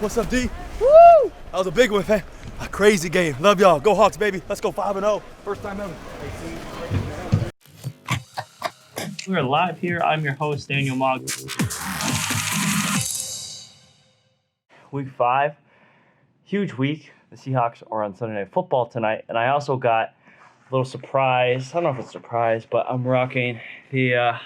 What's up, D? Woo! That was a big one, fam. A crazy game. Love y'all. Go Hawks, baby. Let's go 5-0. First time ever. We're live here. I'm your host, Daniel Mogg. Week 5. Huge week. The Seahawks are on Sunday Night Football tonight. And I also got a little surprise. I don't know if it's a surprise, but I'm rocking the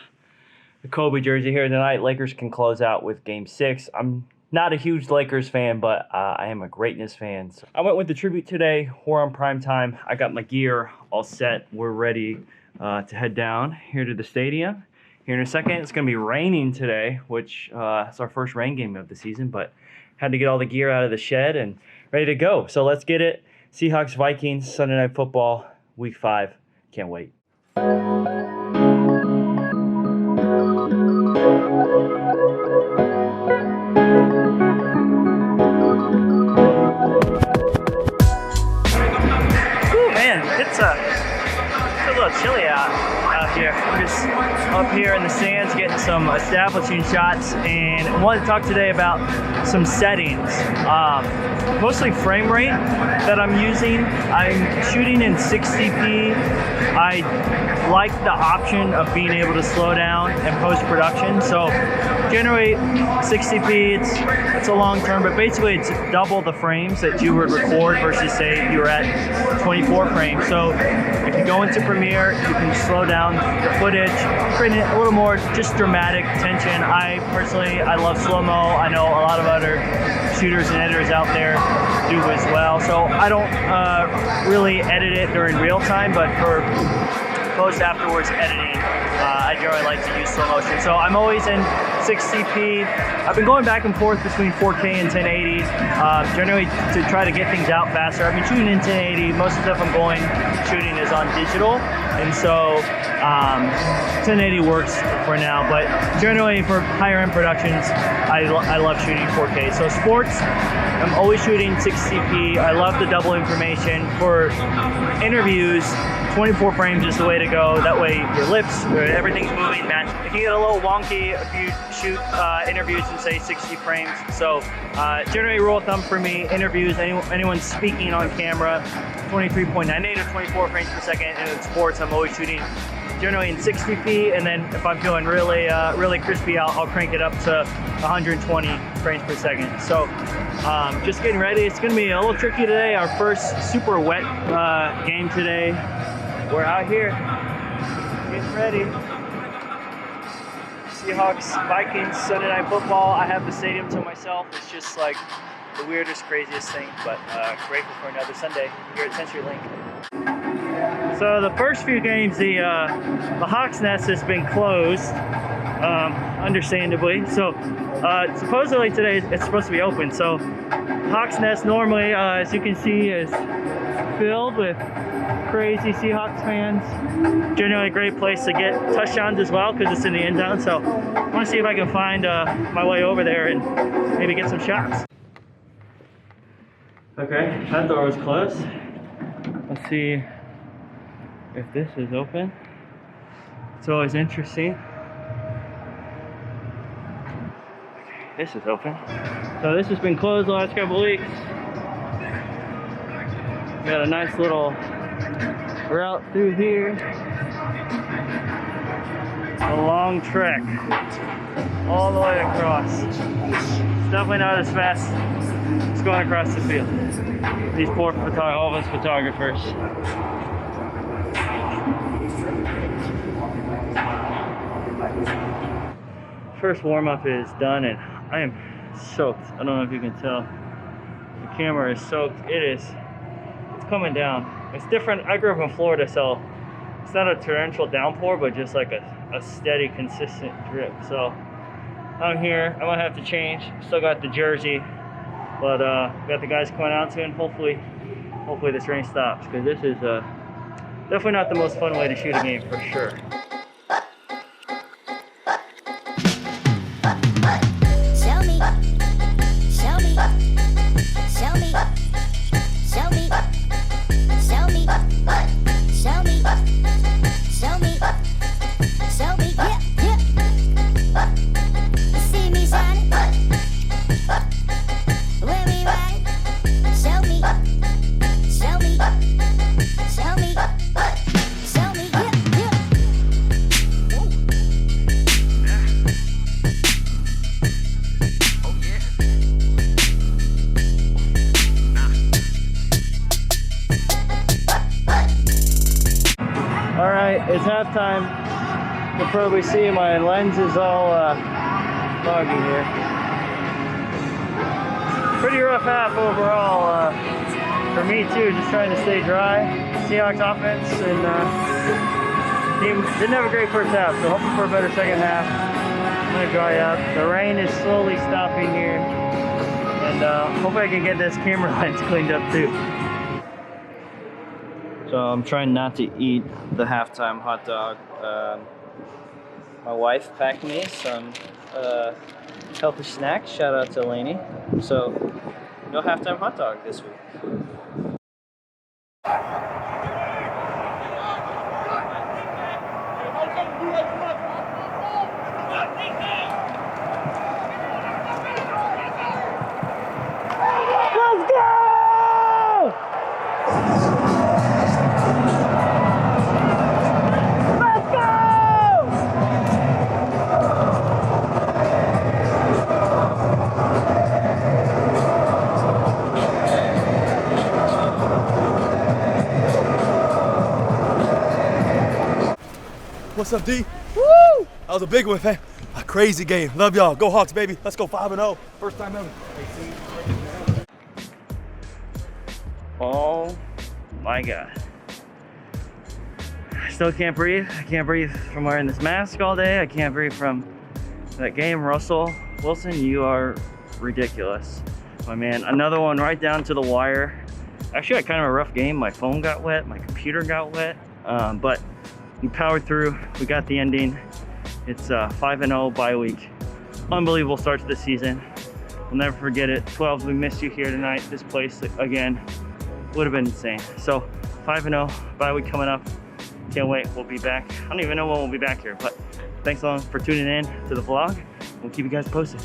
Kobe jersey here tonight. Lakers can close out with Game 6. I'm not a huge Lakers fan, but I am a greatness fan. So I went with the tribute today. We're on prime time. I got my gear all set. We're ready to head down here to the stadium. Here in a second, it's going to be raining today, which it's our first rain game of the season, but had to get all the gear out of the shed and ready to go. So let's get it. Seahawks, Vikings, Sunday Night Football, Week 5. Can't wait. It's a little chilly out here. I'm just up here in the stands getting some establishing shots, and I wanted to talk today about some settings. Mostly frame rate that I'm using. I'm shooting in 60p. I like the option of being able to slow down in post-production. So generally 60p, it's a long term, but basically it's double the frames that you would record versus say you're at 24 frames. So if you go into Premiere, you can slow down the footage, create a little more just dramatic tension. I love slow-mo. I know a lot of other shooters and editors out there do as well. So I don't really edit it during real time, but for post afterwards editing, I generally like to use slow motion. So I'm always in 60p. I've been going back and forth between 4K and 1080, generally to try to get things out faster. I've been shooting in 1080. Most of the stuff I'm shooting is on digital, and so 1080 works for now. But generally for higher end productions, I love shooting 4K. So sports, I'm always shooting 60p. I love the double information. For interviews, 24 frames is the way to go. That way your lips, everything's moving, match. It can get a little wonky if you shoot interviews in say 60 frames. So generally rule of thumb for me, interviews, anyone speaking on camera, 23.98 or 24 frames per second. And in sports, I'm always shooting generally in 60p, and then if I'm feeling really crispy, I'll crank it up to 120 frames per second. So just getting ready. It's gonna be a little tricky today. Our first super wet game today. We're out here getting ready. Seahawks, Vikings, Sunday Night Football. I have the stadium to myself. It's just like the weirdest, craziest thing, but grateful for another Sunday here at CenturyLink. So the first few games, the Hawks Nest has been closed, understandably. So supposedly today it's supposed to be open. So Hawks Nest normally, as you can see, is filled with crazy Seahawks fans. Generally a great place to get touchdowns as well because it's in the end zone. So I want to see if I can find my way over there and maybe get some shots. Okay, that door was closed. Let's see if this is open. It's always interesting. Okay, this is open. So this has been closed the last couple of weeks. We got a nice little route through here. A long trek all the way across. It's definitely not as fast as going across the field. These poor all of us photographers. First warm-up is done and I am soaked. I don't know if you can tell. The camera is soaked. It's coming down. It's different. I grew up in Florida, so it's not a torrential downpour, but just like a steady, consistent drip. So I'm here. I might have to change. Still got the jersey, but got the guys coming out soon. Hopefully this rain stops, because this is definitely not the most fun way to shoot a game for sure. What It's halftime. You'll probably see my lens is all foggy here. Pretty rough half overall for me too, just trying to stay dry. Seahawks offense and team didn't have a great first half, so hoping for a better second half. I'm gonna dry up. The rain is slowly stopping here, and hopefully I can get this camera lens cleaned up too. So I'm trying not to eat the halftime hot dog. My wife packed me some healthy snacks. Shout out to Lainey. So no halftime hot dog this week. Let's go! What's up, D? Woo! That was a big one, man. A crazy game. Love y'all. Go Hawks, baby. Let's go 5-0. First time ever. Oh my God. I still can't breathe. I can't breathe from wearing this mask all day. I can't breathe from that game. Russell Wilson, you are ridiculous. My man, another one right down to the wire. Actually, I had kind of a rough game. My phone got wet, my computer got wet, but we powered through. We got the ending. It's 5-0 bye week. Unbelievable start to the season. We'll never forget it. 12s, we missed you here tonight. This place, again, would have been insane. So 5-0, bye week coming up. Can't wait, we'll be back. I don't even know when we'll be back here, but thanks a lot for tuning in to the vlog. We'll keep you guys posted.